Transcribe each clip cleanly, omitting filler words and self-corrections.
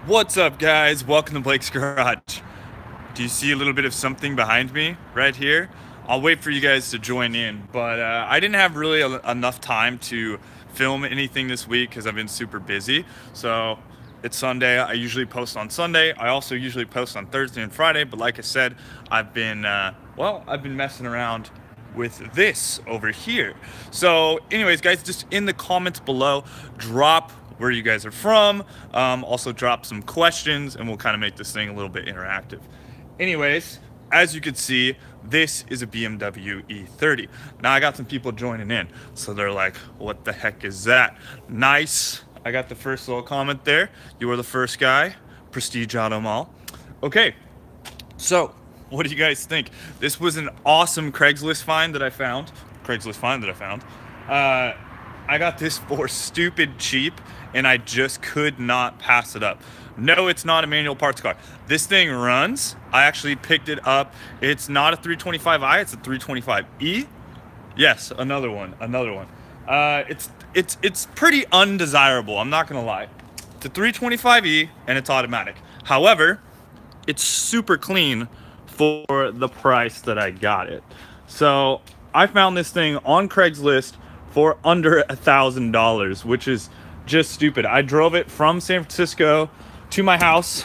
What's up, guys? Welcome to Blake's Garage. Do you see a little bit of something behind me right here? I'll wait for you guys to join in, but I didn't have really enough time to film anything this week because I've been super busy. So it's Sunday. I usually post on Sunday. I also usually post on Thursday and Friday, but like I said, I've been messing around with this over here. So anyways, guys, just in the comments below, drop where you guys are from. Also drop some questions and we'll kind of make this thing a little bit interactive. Anyways, as you can see, this is a BMW E30. Now I got some people joining in, so they're like, what the heck is that? Nice. I got the first little comment there. You were the first guy. Prestige Auto Mall. Okay, so what do you guys think? This was an awesome Craigslist find that I found. I got this for stupid cheap, and I just could not pass it up. No, it's not a manual parts car. This thing runs. I actually picked it up. It's not a 325i, it's a 325e. Yes, another one. It's pretty undesirable, I'm not gonna lie. It's a 325e and it's automatic. However, it's super clean for the price that I got it. So I found this thing on Craigslist for under $1,000, which is just stupid. I drove it from San Francisco to my house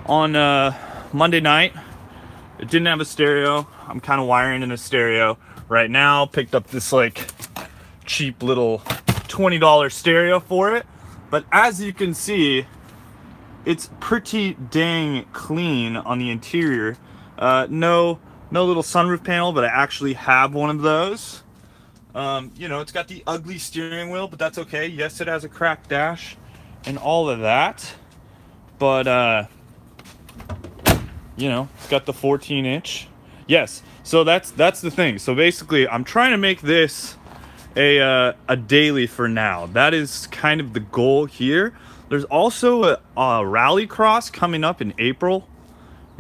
on Monday night. It didn't have a stereo. I'm kind of wiring in a stereo right now. Picked up this like cheap little $20 stereo for it. But as you can see, it's pretty dang clean on the interior. No little sunroof panel, but I actually have one of those. It's got the ugly steering wheel, but that's okay. Yes, it has a cracked dash and all of that. But, it's got the 14-inch. Yes, so that's the thing. So basically, I'm trying to make this a daily for now. That is kind of the goal here. There's also a rally cross coming up in April.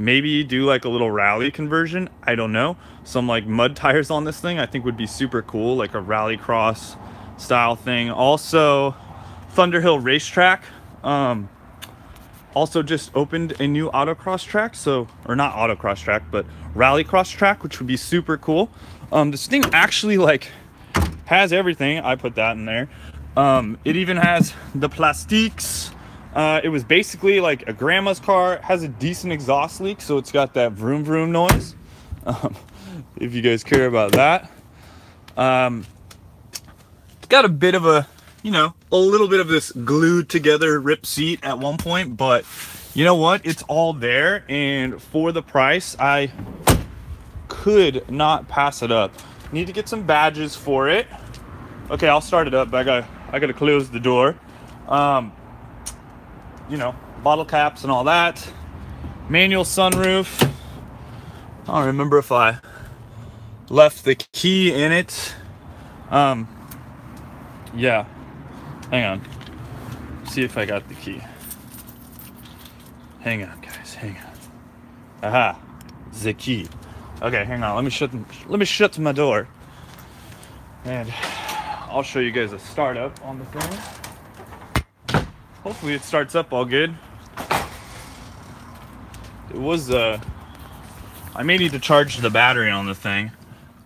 Maybe do like a little rally conversion. I don't know. Some like mud tires on this thing I think would be super cool, like a rally cross style thing. Also, Thunderhill Racetrack also just opened a new autocross track. Or not autocross track, but rallycross track, which would be super cool. This thing actually like has everything. I put that in there. It even has the plastiques. It was basically like a grandma's car. It has a decent exhaust leak, so it's got that vroom vroom noise. If you guys care about that. It's got a bit of a little bit of this glued together rip seat at one point, but you know what? It's all there, and for the price, I could not pass it up. Need to get some badges for it. Okay, I'll start it up, but I gotta close the door. Bottle caps and all that. Manual sunroof. I don't remember if I left the key in it. Yeah. Hang on. See if I got the key. Hang on, guys. Hang on. Aha. The key. Okay, hang on. Let me shut my door. And I'll show you guys a startup on the thing. Hopefully it starts up all good. It was I may need to charge the battery on the thing.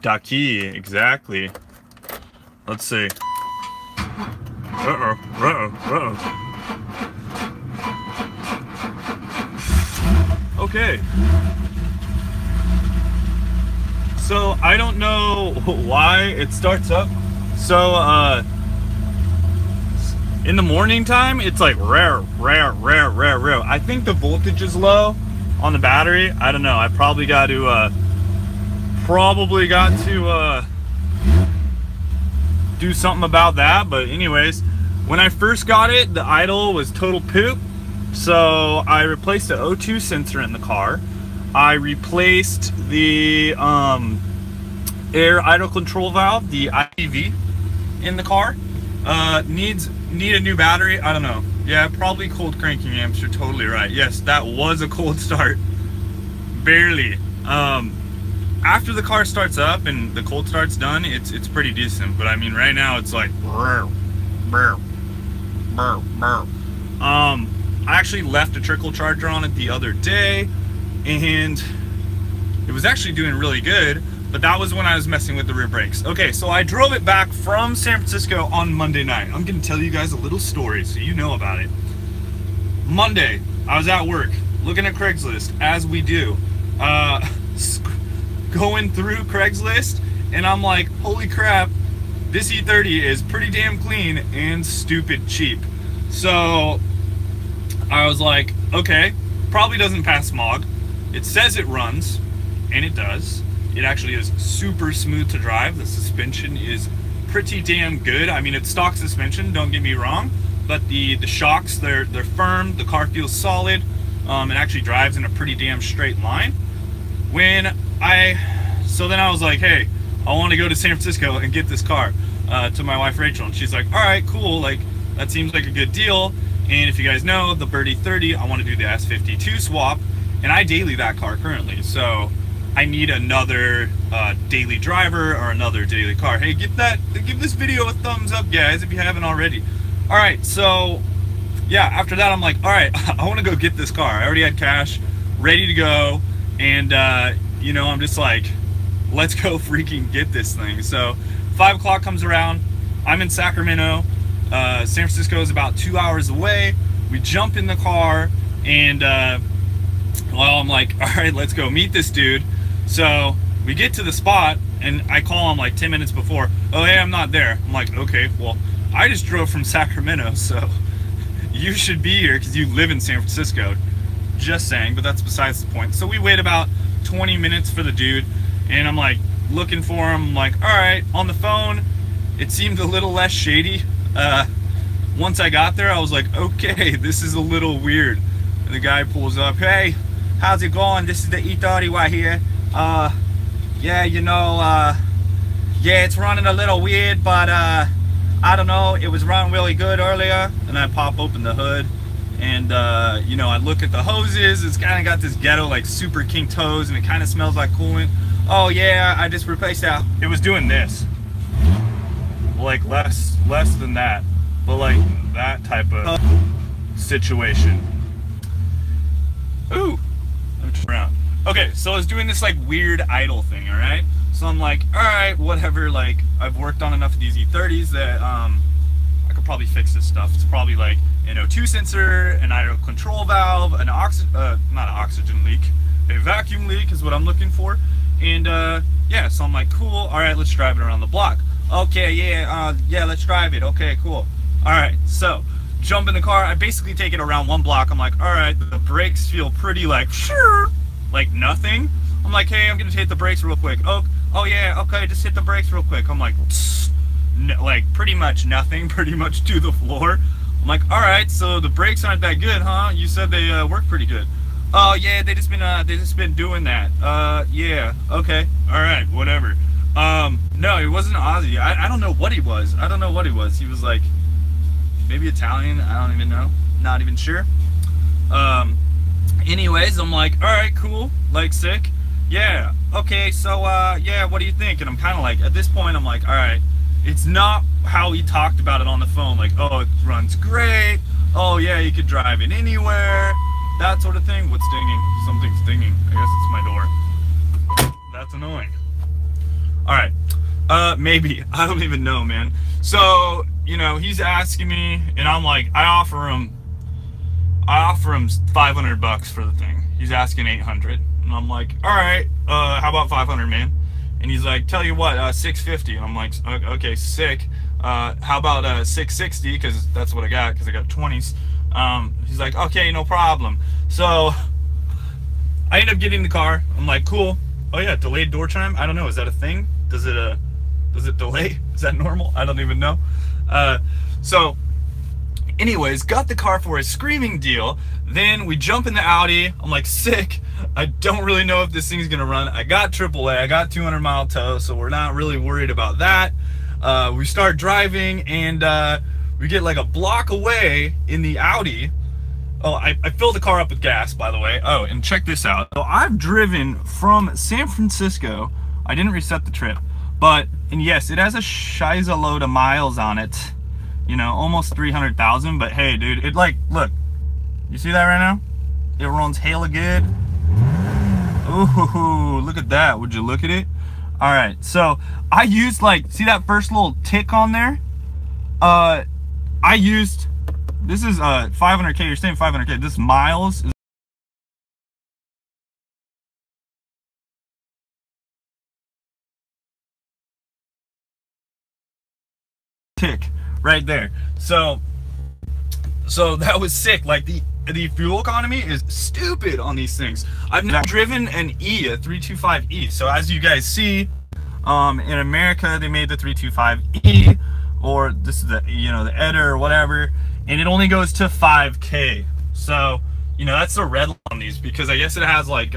Da key, exactly. Let's see. Okay. So I don't know why it starts up. So in the morning time, it's like rare. I think the voltage is low on the battery. I don't know. I probably got to do something about that. But anyways, when I first got it, the idle was total poop. So I replaced the O2 sensor in the car. I replaced the air idle control valve, the IDV, in the car. Need a new battery. I don't know. Yeah, probably cold cranking amps. You're totally right. Yes, that was a cold start. Barely. After the car starts up and the cold start's done, it's pretty decent. But I mean, right now it's like brr, brr, brr, brr. I actually left a trickle charger on it the other day, and it was actually doing really good, but that was when I was messing with the rear brakes. Okay, so I drove it back from San Francisco on Monday night. I'm gonna tell you guys a little story so you know about it. Monday, I was at work, looking at Craigslist, as we do, going through Craigslist, and I'm like, holy crap, this E30 is pretty damn clean and stupid cheap. So I was like, okay, probably doesn't pass smog. It says it runs, and it does. It actually is super smooth to drive. The suspension is pretty damn good. I mean, it's stock suspension, don't get me wrong, but the shocks, they're firm, the car feels solid. It actually drives in a pretty damn straight line. So then I was like, hey, I want to go to San Francisco and get this car to my wife Rachel, and she's like, all right, cool, like that seems like a good deal. And if you guys know the Birdie 30, I want to do the S52 swap, and I daily that car currently, so I need another daily driver or another daily car. Hey, give this video a thumbs up, guys, if you haven't already. All right, so yeah, after that I'm like, all right, I want to go get this car. I already had cash ready to go, and you know, I'm just like, let's go freaking get this thing. So 5 o'clock comes around, I'm in Sacramento. San Francisco is about 2 hours away. We jump in the car, and well, I'm like, all right, let's go meet this dude. So we get to the spot, and I call him like 10 minutes before. Oh, hey, I'm not there. I'm like, okay, well, I just drove from Sacramento, so you should be here because you live in San Francisco. Just saying, but that's besides the point. So we wait about 20 minutes for the dude, and I'm like looking for him. I'm like, all right, on the phone, it seemed a little less shady. Once I got there, I was like, okay, this is a little weird. And the guy pulls up, hey, how's it going? This is the E30 right here. Yeah, you know, yeah, it's running a little weird, but I don't know, it was running really good earlier. And I pop open the hood, and you know, I look at the hoses. It's kind of got this ghetto, like super kinked hose, and it kind of smells like coolant. Oh yeah, I just replaced that. It was doing this, like less than that, but like that type of situation. Ooh, let me turn around. Okay, so I was doing this like weird idle thing, all right? So I'm like, all right, whatever, like I've worked on enough of these E30s that I could probably fix this stuff. It's probably like an O2 sensor, an idle control valve, an not an oxygen leak, a vacuum leak is what I'm looking for. And yeah, so I'm like, cool, all right, let's drive it around the block. Okay, yeah, yeah, let's drive it. Okay, cool. All right, so jump in the car. I basically take it around one block. I'm like, all right, the brakes feel pretty like, sure, like nothing. I'm like, hey, I'm gonna hit the brakes real quick. Oh yeah, okay, just hit the brakes real quick. I'm like, no, like pretty much nothing, pretty much to the floor. I'm like, all right, so the brakes aren't that good, huh? You said they work pretty good. Oh yeah, they just been doing that. Yeah, okay, all right, whatever. No, it wasn't Aussie. I don't know what he was. I don't know what he was. He was like maybe Italian. I don't even know. Not even sure. Anyways, I'm like, all right, cool, like sick. Yeah, okay, so yeah, what do you think? And I'm kind of like, at this point, I'm like, all right, it's not how he talked about it on the phone, like, oh, it runs great, oh yeah, you could drive it anywhere, that sort of thing. What's dinging? Something's dinging. I guess it's my door. That's annoying. All right, maybe, I don't even know, man. So, you know, he's asking me, and I'm like, I offer him 500 bucks for the thing. He's asking 800, and I'm like, all right, how about 500, man? And he's like, tell you what, 650. And I'm like, okay, sick. How about 660? Because that's what I got, because I got 20s. He's like, okay, no problem. So I end up getting the car. I'm like, cool. Oh yeah, delayed door chime. I don't know. Is that a thing? Does it delay? Is that normal? I don't even know. So anyways, got the car for a screaming deal. Then we jump in the Audi. I'm like, sick. I don't really know if this thing's gonna run. I got AAA. I got 200-mile tow, so we're not really worried about that. We start driving, and we get like a block away in the Audi. Oh, I filled the car up with gas, by the way. Oh, and check this out. So I've driven from San Francisco. I didn't reset the trip, but, and yes, it has a shiza load of miles on it. You know, almost 300,000, but hey, dude, it like, look, You see that right now? It runs hella good. Ooh, look at that. Would you look at it? All right, so I used like, see that first little tick on there? I used, this is 500K, you're saying 500K. This miles is tick right there. So that was sick. Like the fuel economy is stupid on these things. I've never driven an a 325E. So as you guys see, in America they made the 325E, or this is the, you know, the Eder or whatever, and it only goes to 5K. So, you know, that's the red on these, because I guess it has like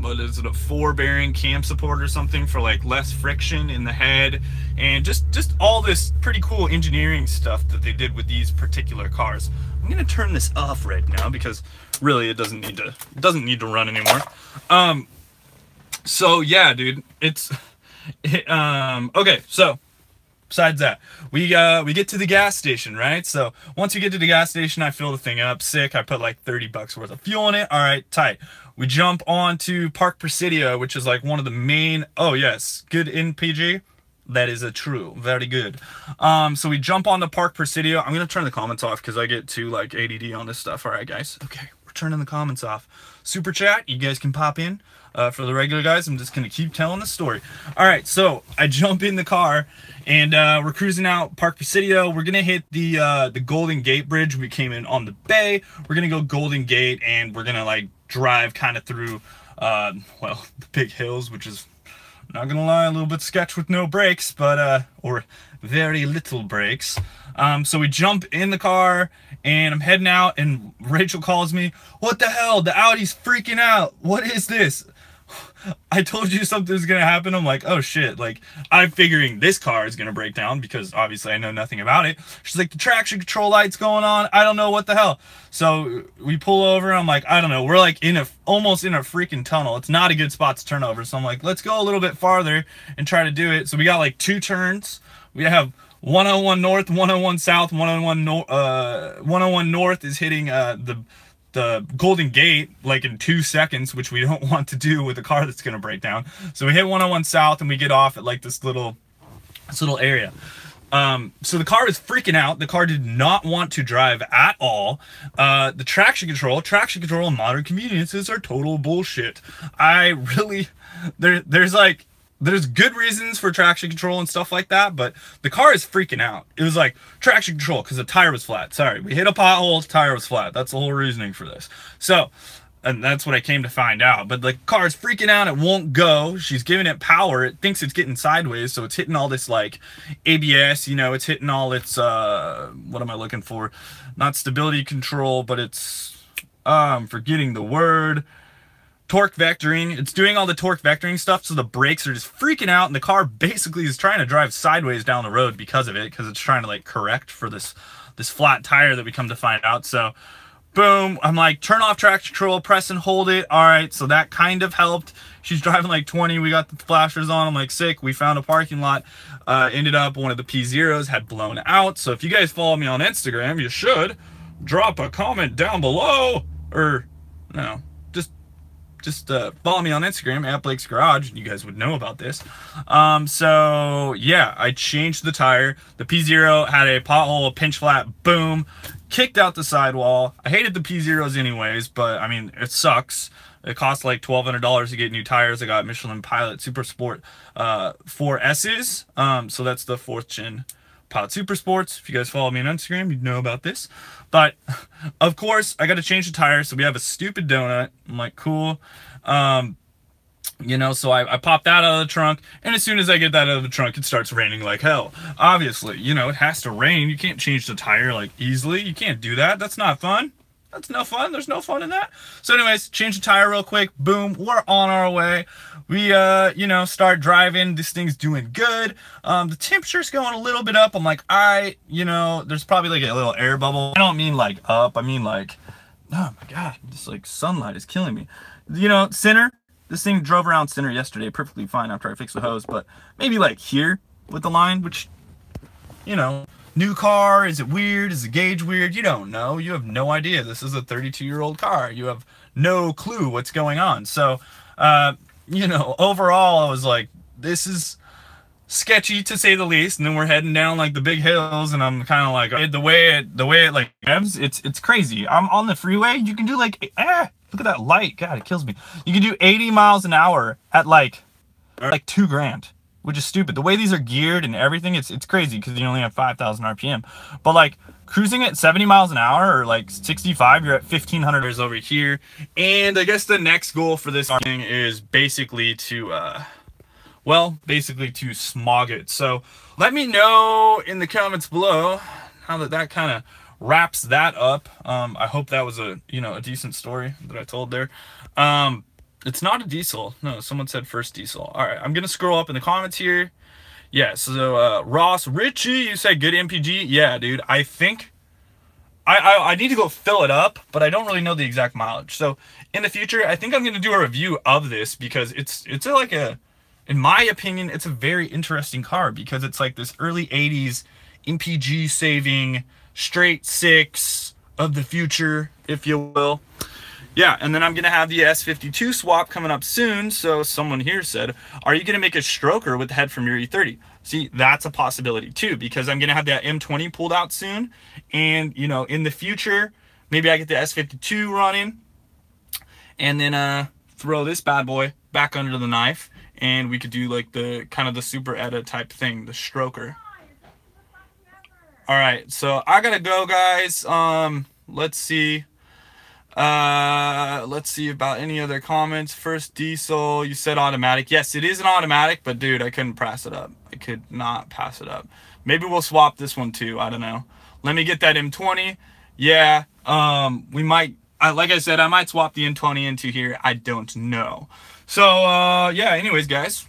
what is it, a 4-bearing cam support or something for like less friction in the head, and just all this pretty cool engineering stuff that they did with these particular cars. I'm gonna turn this off right now because really it doesn't need to run anymore. So yeah, dude, okay, so besides that, we get to the gas station, right? So once we get to the gas station, I fill the thing up, sick. I put like 30 bucks worth of fuel in it. All right, tight. We jump onto Park Presidio, which is like one of the main, oh yes, good in PG. That is a true, very good. So we jump onto Park Presidio. I'm gonna turn the comments off because I get too like ADD on this stuff. All right, guys. Okay, we're turning the comments off. Super chat, you guys can pop in. For the regular guys, I'm just gonna keep telling the story. All right, so I jump in the car and we're cruising out Park Presidio. We're gonna hit the Golden Gate Bridge. We came in on the bay. We're gonna go Golden Gate, and we're gonna like drive kind of through well, the big hills, which is, not gonna lie, a little bit sketch with no brakes, but or very little brakes. So we jump in the car and I'm heading out, and Rachel calls me, "What the hell? The Audi's freaking out. What is this?" I told you something's gonna happen. I'm like, oh shit, like I'm figuring this car is gonna break down because obviously I know nothing about it. She's like, the traction control light's going on, I don't know what the hell. So we pull over, I'm like, I don't know, we're like almost in a freaking tunnel. It's not a good spot to turn over. So I'm like, let's go a little bit farther and try to do it. So we got like 2 turns. We have 101 north, 101 south, 101 north is hitting the Golden Gate like in 2 seconds, which we don't want to do with a car that's gonna break down. So we hit 101 south and we get off at like this little area. So the car was freaking out. The car did not want to drive at all. The traction control and modern conveniences are total bullshit. I really, there's good reasons for traction control and stuff like that, but the car is freaking out. It was like traction control because the tire was flat. Sorry, we hit a pothole, the tire was flat. That's the whole reasoning for this. So, and that's what I came to find out. But the car is freaking out. It won't go. She's giving it power. It thinks it's getting sideways, so it's hitting all this like ABS. You know, it's hitting all its what am I looking for? Not stability control, but it's I'm forgetting the word. Torque vectoring. It's doing all the torque vectoring stuff, so the brakes are just freaking out, and the car basically is trying to drive sideways down the road because of it, because it's trying to like correct for this flat tire that we come to find out. So boom, I'm like, turn off traction control, press and hold it. All right, so that kind of helped. She's driving like 20. We got the flashers on. I'm like, sick. We found a parking lot. Ended up one of the P0s had blown out. So if you guys follow me on Instagram, you should drop a comment down below, or no, just follow me on Instagram at Blake's Garage, and you guys would know about this. So yeah, I changed the tire. The P0 had a pothole, a pinch flat, boom, kicked out the sidewall. I hated the P0s anyways, but I mean, it sucks. It cost like $1,200 to get new tires. I got Michelin Pilot Super Sport 4S's. So that's the 4th gen Pilot Super Sports. If you guys follow me on Instagram, you'd know about this. But of course, I got to change the tire. So we have a stupid donut. I'm like, cool. You know, so I pop that out of the trunk, and as soon as I get that out of the trunk, it starts raining like hell. Obviously, you know, it has to rain. You can't change the tire like easily. You can't do that. That's not fun. That's no fun. There's no fun in that. So anyways, change the tire real quick. Boom, we're on our way. We, you know, start driving. This thing's doing good. The temperature's going a little bit up. I'm like, all right, you know, there's probably like a little air bubble. I don't mean like up. I mean like, oh my God, this like sunlight is killing me. You know, center. This thing drove around center yesterday perfectly fine after I fixed the hose, but maybe like here with the line, which, you know, new car? Is it weird? Is the gauge weird? You don't know. You have no idea. This is a 32-year-old car. You have no clue what's going on. So, you know, overall, I was like, this is sketchy to say the least. And then we're heading down like the big hills, and I'm kind of like, the way it like revs, it's crazy. I'm on the freeway. You can do like, look at that light. God, it kills me. You can do 80 miles an hour at like $2,000, which is stupid. The way these are geared and everything, it's crazy because you only have 5,000 RPM. But like cruising at 70 miles an hour or like 65, you're at 1,500 over here. And I guess the next goal for this thing is basically to, basically to smog it. So let me know in the comments below how that kind of wraps that up. I hope that was a decent story that I told there. It's not a diesel. No, someone said first diesel. All right, I'm gonna scroll up in the comments here. Yeah, so Ross Richie, you said good MPG. Yeah, dude, I think I need to go fill it up, but I don't really know the exact mileage. So in the future, I think I'm gonna do a review of this because it's like in my opinion, it's a very interesting car because it's like this early 80s MPG saving straight six of the future, if you will. Yeah, and then I'm going to have the S52 swap coming up soon. So someone here said, are you going to make a stroker with the head from your E30? See, that's a possibility too, because I'm going to have that M20 pulled out soon. And, you know, in the future, maybe I get the S52 running and then throw this bad boy back under the knife. And we could do like the kind of the super ETA type thing, the stroker. All right, so I got to go, guys. Let's see. Let's see about any other comments. First diesel, you said automatic. Yes, it is an automatic, but dude, I couldn't pass it up. I could not pass it up. Maybe we'll swap this one too. I don't know. Let me get that M20. Yeah, we might, like I said, I might swap the M20 into here. I don't know. So, yeah, anyways, guys,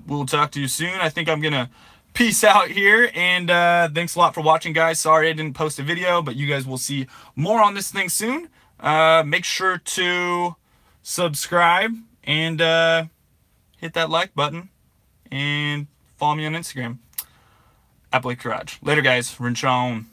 we'll talk to you soon. I think I'm gonna peace out here, and thanks a lot for watching, guys. Sorry I didn't post a video, but you guys will see more on this thing soon. Make sure to subscribe and hit that like button and follow me on Instagram at Blake Garage. Later, guys. Rinse on.